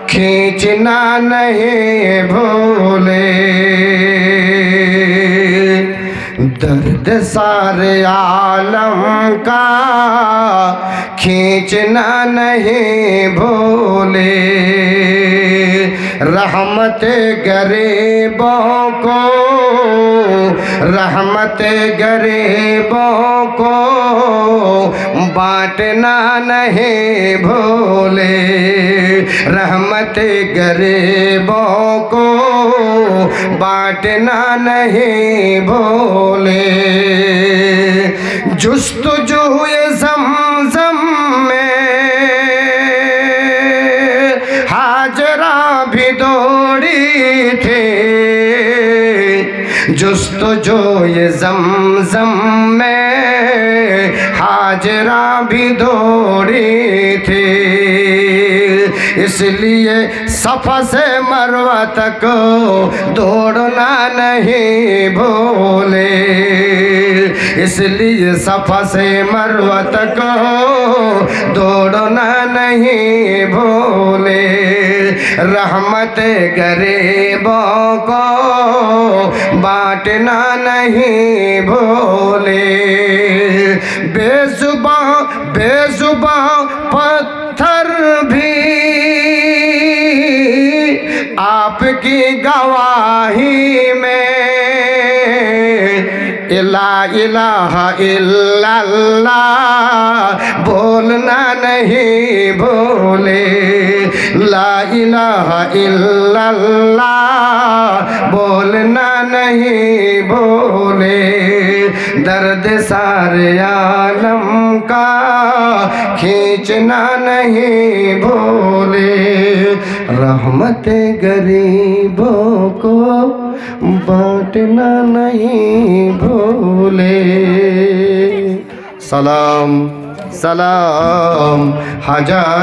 کھینچنا نہیں بھولے، درد سارے عالم کا کھینچنا نہیں بھولے، رحمت غریبوں کو، رحمت غریبوں کو بانٹنا نہیں بھولے، رحمت غریبوں کو بانٹنا نہیں بھولے، جستجوئے زمزم میں ہاجرہ بھی دوڑی تھی، جستجوئے زمزم میں ہاجرہ بھی دوڑی تھی، اس لیے صفا سے مروہ تک دوڑنا نہیں بھولے، اس لیے صفا سے مروہ تک دوڑنا نہیں بھولے، رحمت غریبوں کو بانٹنا نہیں بھولے، بے زباں پتھر بھی آپ کی گواہی میں لا الہ الا اللہ بولنا نہیں بھولے، لا الہ الا اللہ بولنا نہیں بھولے، درد سارے عالم کا کھینچنا نہیں بھولے، رحمت غریبوں کو بانٹنا نہیں بھولے۔ سلام سلام حجر